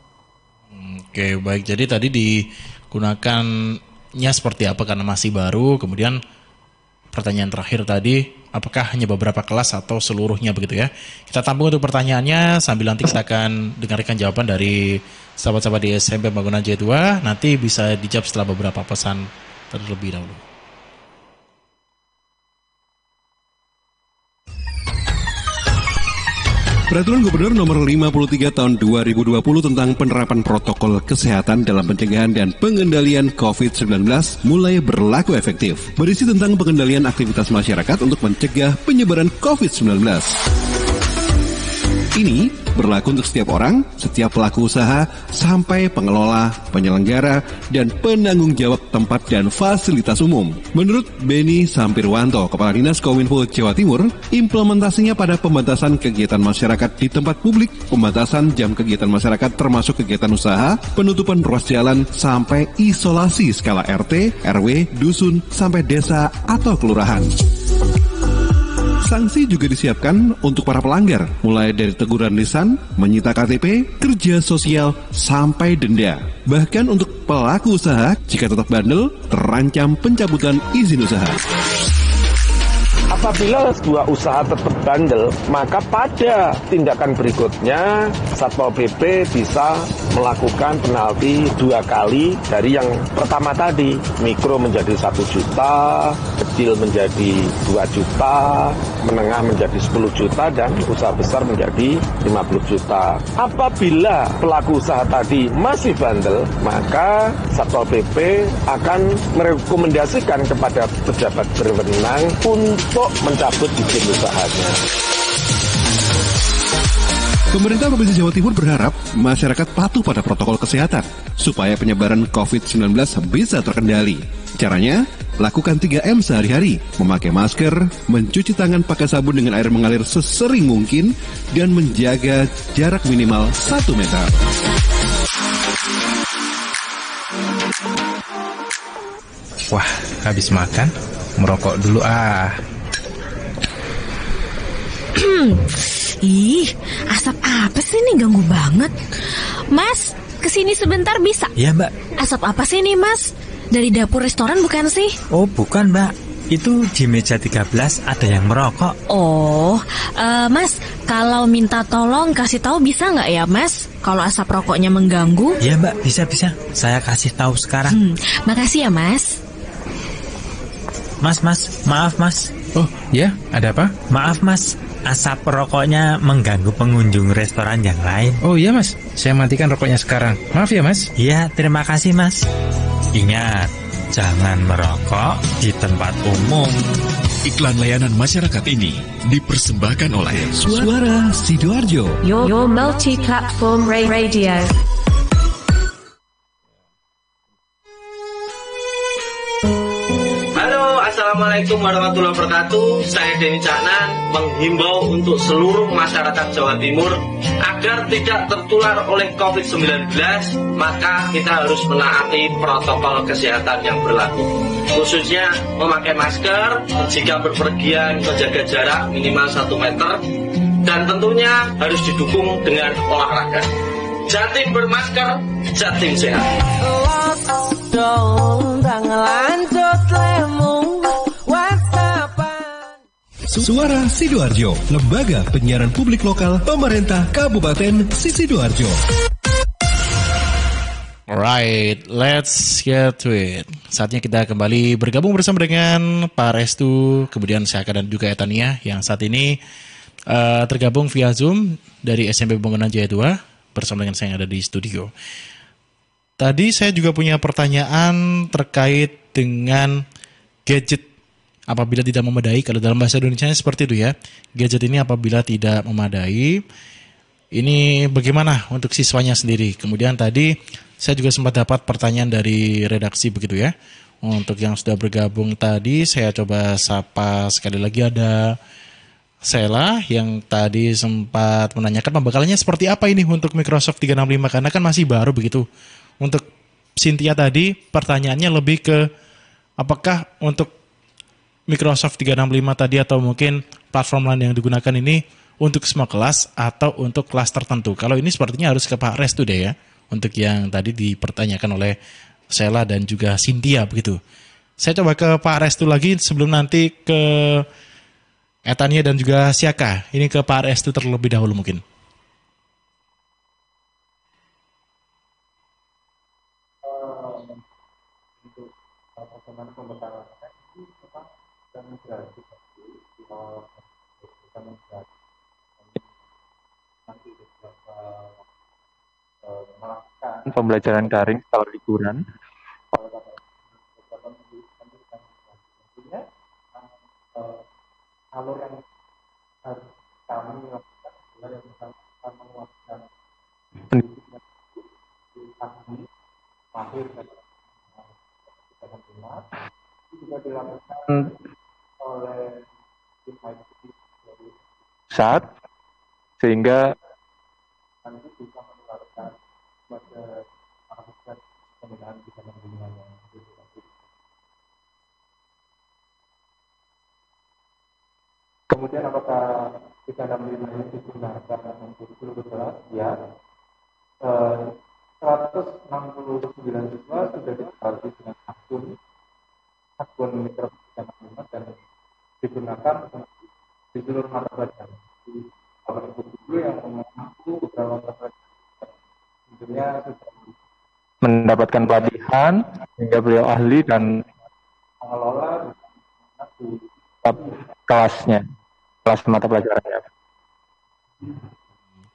Oke, baik. Jadi tadi digunakannya seperti apa karena masih baru, kemudian pertanyaan terakhir tadi, apakah hanya beberapa kelas atau seluruhnya begitu ya? Kita tampung untuk pertanyaannya sambil nanti kita akan dengarkan jawaban dari sahabat-sahabat di SMP Pembangunan Jaya 2. Nanti bisa dijawab setelah beberapa pesan terlebih dahulu. Peraturan Gubernur Nomor 53 Tahun 2020 tentang penerapan protokol kesehatan dalam pencegahan dan pengendalian COVID-19 mulai berlaku efektif. Berisi tentang pengendalian aktivitas masyarakat untuk mencegah penyebaran COVID-19. Ini berlaku untuk setiap orang, setiap pelaku usaha, sampai pengelola, penyelenggara, dan penanggung jawab tempat dan fasilitas umum. Menurut Beni Sampirwanto, Kepala Dinas Kominfo Jawa Timur, implementasinya pada pembatasan kegiatan masyarakat di tempat publik, pembatasan jam kegiatan masyarakat termasuk kegiatan usaha, penutupan ruas jalan, sampai isolasi skala RT, RW, dusun, sampai desa atau kelurahan. Sanksi juga disiapkan untuk para pelanggar, mulai dari teguran lisan, menyita KTP, kerja sosial, sampai denda. Bahkan untuk pelaku usaha, jika tetap bandel, terancam pencabutan izin usaha. Apabila sebuah usaha tetap bandel, maka pada tindakan berikutnya Satpol PP bisa melakukan penalti 2 kali dari yang pertama tadi. Mikro menjadi 1 juta, kecil menjadi 2 juta, menengah menjadi 10 juta, dan usaha besar menjadi 50 juta. Apabila pelaku usaha tadi masih bandel, maka Satpol PP akan merekomendasikan kepada pejabat berwenang untuk mencabut izin usahanya. Pemerintah Provinsi Jawa Timur berharap masyarakat patuh pada protokol kesehatan supaya penyebaran COVID-19 bisa terkendali. Caranya, lakukan 3M sehari-hari, memakai masker, mencuci tangan pakai sabun dengan air mengalir sesering mungkin, dan menjaga jarak minimal 1 meter. Wah, habis makan, merokok dulu ah. Ih, asap apa sih nih, ganggu banget. Mas, kesini sebentar bisa? Iya mbak. Asap apa sih nih mas? Dari dapur restoran bukan sih? Oh bukan mbak, itu di meja 13 ada yang merokok. Oh, mas, kalau minta tolong kasih tahu bisa nggak ya mas? Kalau asap rokoknya mengganggu? Iya mbak, bisa. Saya kasih tahu sekarang. Makasih ya mas. Mas, maaf mas. Oh ya, ada apa? Maaf mas, asap rokoknya mengganggu pengunjung restoran yang lain. Oh iya mas, saya matikan rokoknya sekarang. Maaf ya mas. Iya, terima kasih mas. Ingat, jangan merokok di tempat umum. Iklan layanan masyarakat ini dipersembahkan oleh Suara Sidoarjo, Your multi-platform radio. Assalamualaikum warahmatullahi wabarakatuh. Saya Denny Caknan menghimbau untuk seluruh masyarakat Jawa Timur agar tidak tertular oleh COVID-19, maka kita harus menaati protokol kesehatan yang berlaku. Khususnya memakai masker, jika berpergian menjaga jarak minimal 1 meter, dan tentunya harus didukung dengan olahraga. Jatim bermasker, Jatim sehat. Suara Sidoarjo, lembaga penyiaran publik lokal pemerintah Kabupaten Sidoarjo. Alright, let's get to it. Saatnya kita kembali bergabung bersama dengan Pak Restu, kemudian Syaka dan juga Etania yang saat ini tergabung via Zoom dari SMP Pembangunan Jaya 2 bersama dengan saya yang ada di studio. Tadi saya juga punya pertanyaan terkait dengan gadget apabila tidak memadai. Kalau dalam bahasa Indonesia seperti itu ya. Gadget ini apabila tidak memadai, ini bagaimana untuk siswanya sendiri. Kemudian tadi saya juga sempat dapat pertanyaan dari redaksi begitu ya. Untuk yang sudah bergabung tadi saya coba sapa sekali lagi, ada Sela yang tadi sempat menanyakan pembekalannya seperti apa ini untuk Microsoft 365 karena kan masih baru begitu. Untuk Cynthia tadi pertanyaannya lebih ke apakah untuk Microsoft 365 tadi atau mungkin platform lain yang digunakan ini untuk semua kelas atau untuk kelas tertentu. Kalau ini sepertinya harus ke Pak Restu deh ya. Untuk yang tadi dipertanyakan oleh Sela dan juga Cynthia begitu. Saya coba ke Pak Restu lagi sebelum nanti ke Etania dan juga Siaka. Ini ke Pak Restu terlebih dahulu mungkin. Untuk bagaimana pembekalannya ini memang sudah menjadi nanti beberapa melakukan pembelajaran daring setelah liburan. Tentunya alur yang harus kami lakukan adalah yang pertama kita menguatkan pendidikan di pagi, mahir dan kebijakan itu juga dilakukan oleh tim IT dari pusat sehingga nanti bisa menularkan pada akses penggunaan bimbingan yang kemudian apakah 365 ini digunakan untuk guru kelas? Ya. 169 siswa sudah dilatih dengan akun Microsoft 365 dan digunakan di seluruh mata pelajaran. Di beberapa guru yang mengaku beberapa mata pelajaran tentunya sudah mendapatkan pelatihan hingga beliau ahli dan mengelola di kelasnya, kelas mata pelajarannya.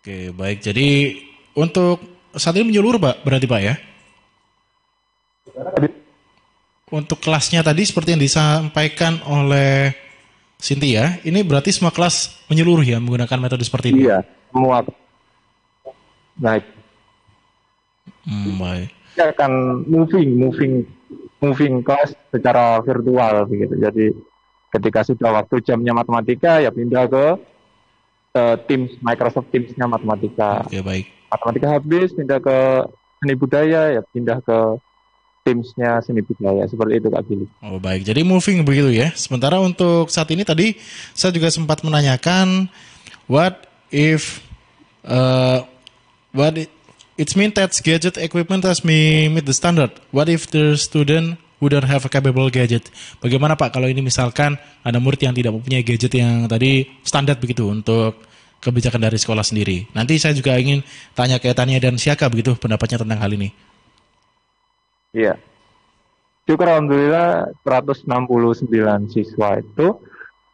Oke, baik. Jadi untuk saat ini menyeluruh, Pak, berarti Pak ya? Untuk kelasnya tadi seperti yang disampaikan oleh Cynthia, ini berarti semua kelas menyeluruh ya menggunakan metode seperti ini? Iya, semua. Baik. Baik. Kita akan moving kelas secara virtual begitu. Jadi ketika sudah waktu jamnya matematika ya pindah ke Teams, Microsoft Teams-nya matematika. Oke, baik. Matematika habis pindah ke seni budaya ya pindah ke Teams-nya seni budaya. Seperti itu Kak Billy. Oh, baik. Jadi moving begitu ya. Sementara untuk saat ini tadi saya juga sempat menanyakan what if it's mean that gadget equipment has meet the standard. What if the student who don't have a capable gadget? Bagaimana Pak kalau ini misalkan ada murid yang tidak mempunyai gadget yang tadi standar begitu untuk kebijakan dari sekolah sendiri. Nanti saya juga ingin tanya ke Etania dan Siaka begitu pendapatnya tentang hal ini. Iya. Syukur alhamdulillah 169 siswa itu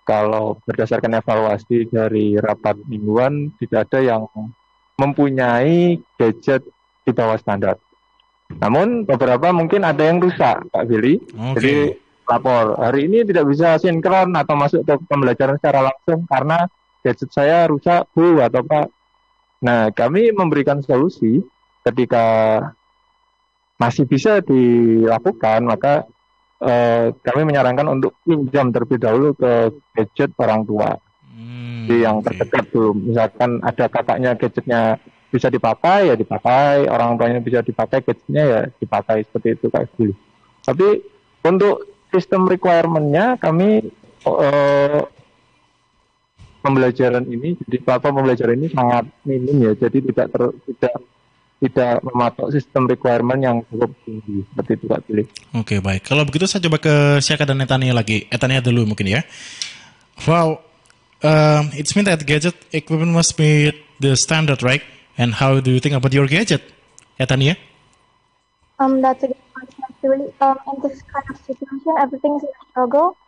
kalau berdasarkan evaluasi dari rapat mingguan tidak ada yang mempunyai gadget di bawah standar. Namun beberapa mungkin ada yang rusak, Pak Billy. Okay. Jadi lapor, hari ini tidak bisa sinkron atau masuk ke pembelajaran secara langsung karena gadget saya rusak, Bu, atau Pak. Nah, kami memberikan solusi ketika masih bisa dilakukan, maka kami menyarankan untuk pinjam terlebih dahulu ke gadget orang tua. Yang terdekat dulu. Misalkan ada kakaknya gadgetnya bisa dipakai, ya dipakai. Orang tuanya bisa dipakai gadgetnya, ya dipakai. Seperti itu Kak Billy. Tapi untuk sistem requirement-nya kami pembelajaran ini, jadi platform pembelajaran ini sangat minim ya. Jadi tidak mematok sistem requirement yang cukup tinggi. Seperti itu Kak Billy. Oke, baik. Kalau begitu saya coba ke Siaka dan Etania lagi. Etania dulu mungkin ya. Wow. It's mean that gadget equipment must meet the standard, right? And how do you think about your gadget, Etania? That's a good question actually. In this kind of situation, everything is a struggle.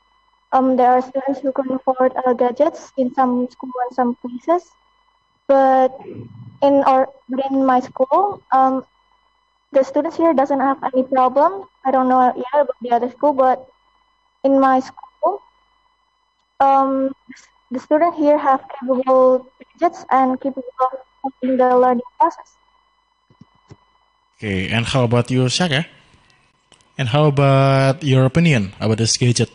There are students who can afford gadgets in some school and some places, but within my school, the students here doesn't have any problem. I don't know yet about the other school, but in my school, the student here have capable gadgets and capable of completing the learning process. Okay, and how about you, Shaka? And how about your opinion about this gadget?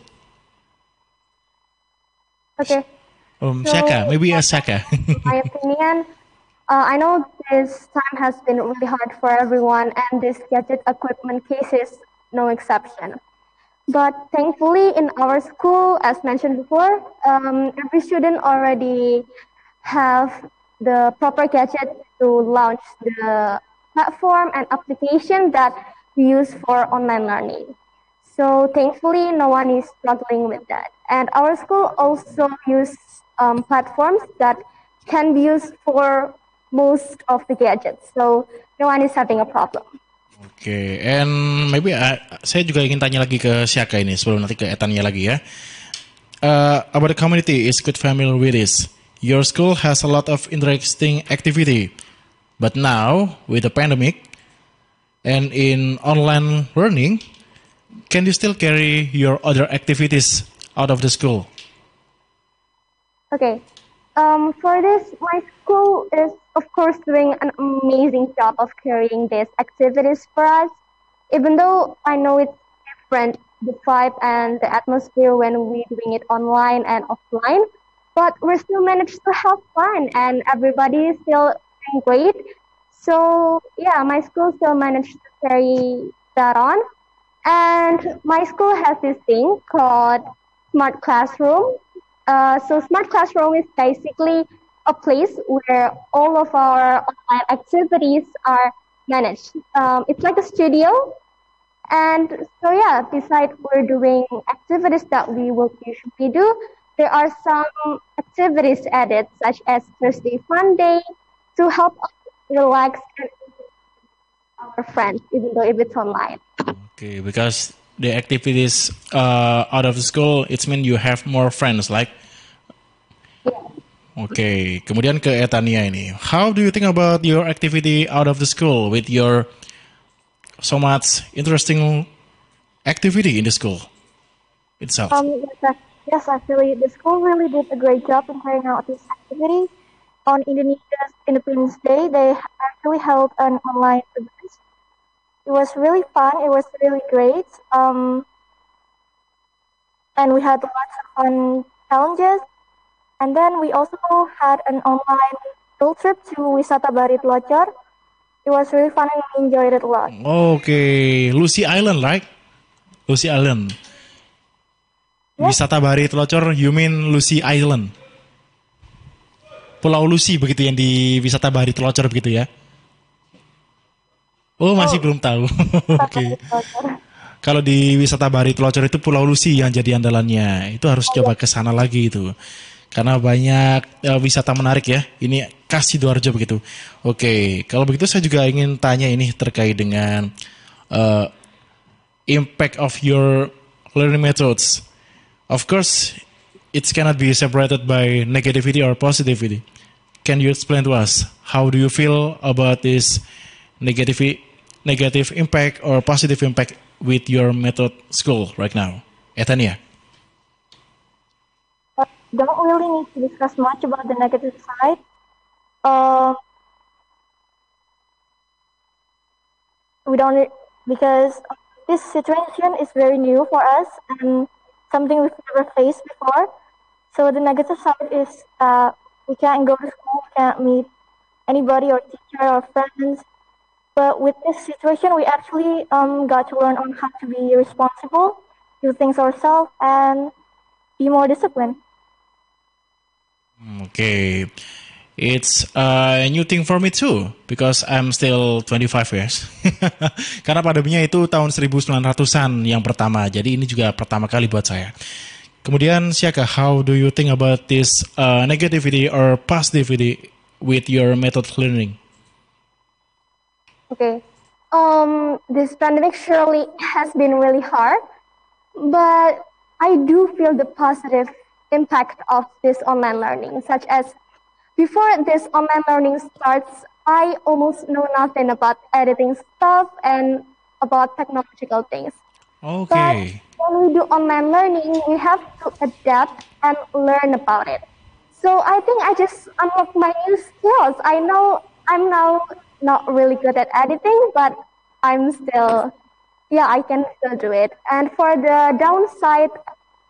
Okay. Shaka, maybe a Shaka. My opinion, I know this time has been really hard for everyone, and this gadget equipment case is no exception. But thankfully in our school, as mentioned before, every student already have the proper gadget to launch the platform and application that we use for online learning. So thankfully, no one is struggling with that. And our school also use platforms that can be used for most of the gadgets. So no one is having a problem. Oke, and maybe saya juga ingin tanya lagi ke Siaka ini sebelum nanti ke Etania lagi ya. About the community is quite familiar with this. Your school has a lot of interesting activity, but now with the pandemic and in online learning, can you still carry your other activities out of the school? Okay. For this, my school is, of course, doing an amazing job of carrying these activities for us. Even though I know it's different, the vibe and the atmosphere when we're doing it online and offline, but we still managed to have fun and everybody is still doing great. So, yeah, my school still managed to carry that on. And my school has this thing called Smart Classroom. So Smart Classroom is basically a place where all of our online activities are managed. It's like a studio. And so yeah, besides we're doing activities that we will usually do, there are some activities added, such as Thursday Fun Day, to help us relax and our friends, even though if it's online. Okay, because the activities out of the school, it means you have more friends, like. Okay, kemudian ke Etania ini. How do you think about your activity out of the school with your so much interesting activity in the school itself? Yes, actually, the school really did a great job in carrying out this activity. On Indonesia's Independence Day, they actually held an online event. It was really fun. It was really great. And we had lots of fun challenges. And then we also had an online field trip to Wisata Bari Telocor. It was really fun and we enjoyed it a lot. Okay, Lucy Island, right? Lucy Island. Yeah. Wisata Bari Telocor, you mean Lucy Island? Pulau Lucy begitu yang di Wisata Bari Telocor begitu ya? Oh, masih belum tahu. Oke. Kalau di Wisata Bari Telocor itu Pulau Lucy yang jadi andalannya. Itu harus coba ke sana lagi itu. Karena banyak wisata menarik ya. Ini khas Sidoarjo begitu. Oke, kalau begitu saya juga ingin tanya ini terkait dengan impact of your learning methods. Of course, it cannot be separated by negativity or positivity. Can you explain to us how do you feel about this negative impact or positive impact with your method school right now, Etania? Don't really need to discuss much about the negative side. We don't, because this situation is very new for us and something we've never faced before. So the negative side is we can't go to school, we can't meet anybody or teacher or friends. But with this situation, we actually got to learn on how to be responsible, do things ourselves, and be more disciplined. Okay, it's a new thing for me too because I'm still 25 years. Karena pandeminya itu tahun 1900-an yang pertama, jadi ini juga pertama kali buat saya. Kemudian Siaka, how do you think about this negativity or positivity with your method learning? Okay, this pandemic surely has been really hard, but I do feel the positive impact of this online learning, such as before this online learning starts, I almost know nothing about editing stuff and about technological things. Okay. But when we do online learning, we have to adapt and learn about it. So I think I just unlocked my new skills. I'm now not really good at editing, but I can still do it. And for the downside,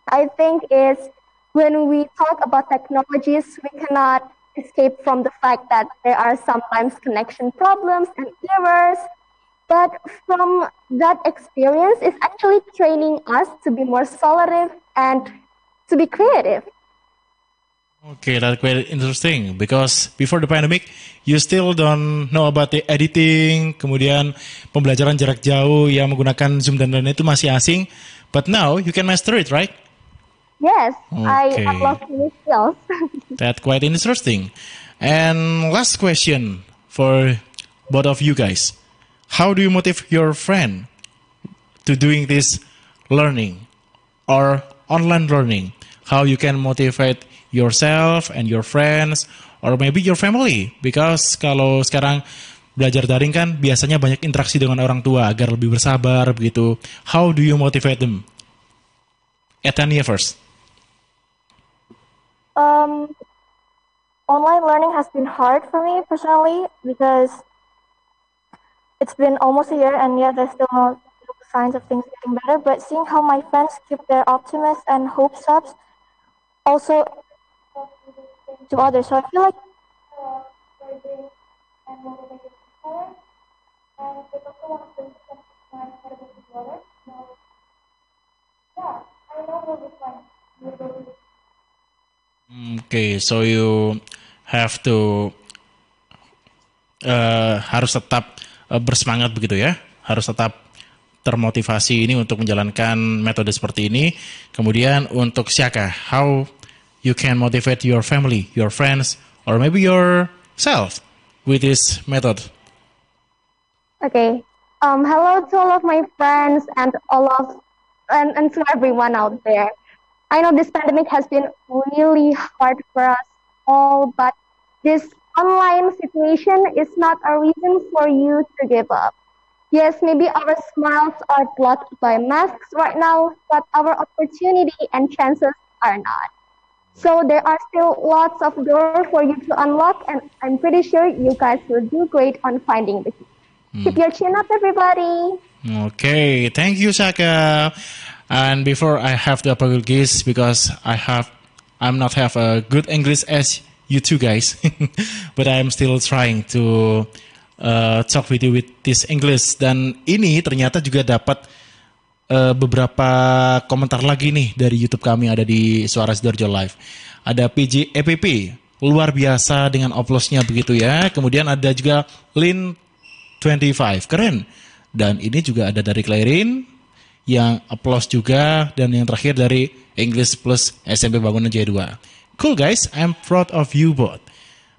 I think is when we talk about technologies, we cannot escape from the fact that there are sometimes connection problems and errors. But from that experience, it's actually training us to be more solutive and to be creative. Okay, that's quite interesting because before the pandemic, you still don't know about the editing, kemudian pembelajaran jarak jauh yang menggunakan Zoom dan lain-lain itu masih asing. But now you can master it, right? Yes, Okay. I love new skills. That's quite interesting. And last question for both of you guys. How do you motivate your friend to doing this learning or online learning? How you can motivate yourself and your friends or maybe your family? Because kalau sekarang belajar daring kan biasanya banyak interaksi dengan orang tua agar lebih bersabar begitu. How do you motivate them? Etania first. Online learning has been hard for me personally because it's been almost a year and yet there's still no signs of things getting better. But seeing how my friends keep their optimism and hopes up also to others. So I feel like Okay, so you have to harus tetap bersemangat begitu ya, harus tetap termotivasi ini untuk menjalankan metode seperti ini. Kemudian untuk Syaka, how you can motivate your family, your friends, or maybe yourself with this method? Okay. Hello to all of my friends and and to everyone out there. I know this pandemic has been really hard for us all, but this online situation is not a reason for you to give up. Yes, maybe our smiles are blocked by masks right now, but our opportunity and chances are not. So there are still lots of doors for you to unlock, and I'm pretty sure you guys will do great on finding the key. Keep your chin up, everybody. Okay, thank you, Saka. And before I have to apologize because I'm not have a good English as you two guys, but I'm still trying to talk with you with this English. Dan ini ternyata juga dapat beberapa komentar lagi nih dari YouTube kami ada di Suara Sidoarjo Live. Ada PJ EPP, luar biasa dengan oplosnya begitu ya. Kemudian ada juga Lin 25, keren. Dan ini juga ada dari Clarin yang applause juga, dan yang terakhir dari English Plus SMP Bangunan Jaya 2. Cool guys, I'm proud of you both.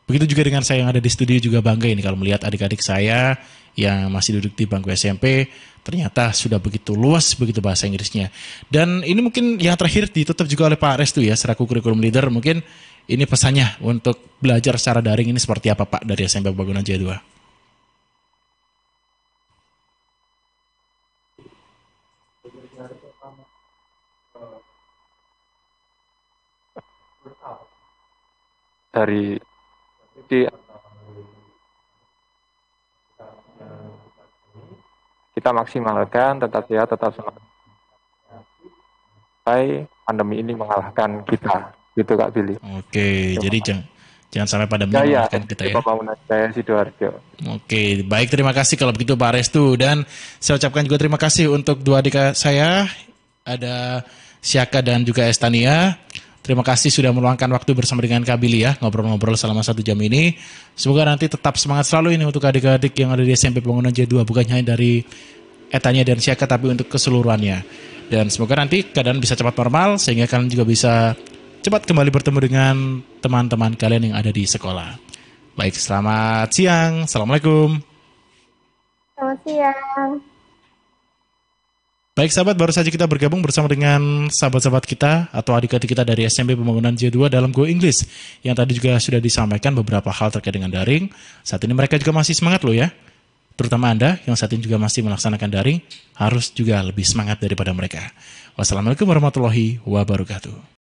Begitu juga dengan saya yang ada di studio juga bangga ini kalau melihat adik-adik saya yang masih duduk di bangku SMP, ternyata sudah begitu luas begitu bahasa Inggrisnya. Dan ini mungkin yang terakhir ditutup juga oleh Pak Restu ya, selaku kurikulum leader. Mungkin ini pesannya untuk belajar secara daring ini seperti apa Pak dari SMP Bangunan Jaya 2? Dari kita maksimalkan, tetap sehat, tetap semangat sampai pandemi ini mengalahkan kita, gitu Kak Billy. Oke, jadi jangan sampai pandemi mengalahkan kita ya. Pembangunan Jaya Sidoarjo. Oke, baik, terima kasih kalau begitu Pak Restu, dan saya ucapkan juga terima kasih untuk dua adik saya, ada Syaka dan juga Estania. Terima kasih sudah meluangkan waktu bersama dengan Kak Billy ya, ngobrol-ngobrol selama 1 jam ini. Semoga nanti tetap semangat selalu ini untuk adik-adik yang ada di SMP Bangunan Jaya 2, bukan hanya dari Etania dan Syaka, tapi untuk keseluruhannya. Dan semoga nanti keadaan bisa cepat normal, sehingga kalian juga bisa cepat kembali bertemu dengan teman-teman kalian yang ada di sekolah. Baik, selamat siang. Assalamualaikum. Selamat siang. Baik sahabat, baru saja kita bergabung bersama dengan sahabat-sahabat kita atau adik-adik kita dari SMP Pembangunan Jaya 2 dalam Go English, yang tadi juga sudah disampaikan beberapa hal terkait dengan daring. Saat ini mereka juga masih semangat loh ya. Terutama Anda yang saat ini juga masih melaksanakan daring, harus juga lebih semangat daripada mereka. Wassalamualaikum warahmatullahi wabarakatuh.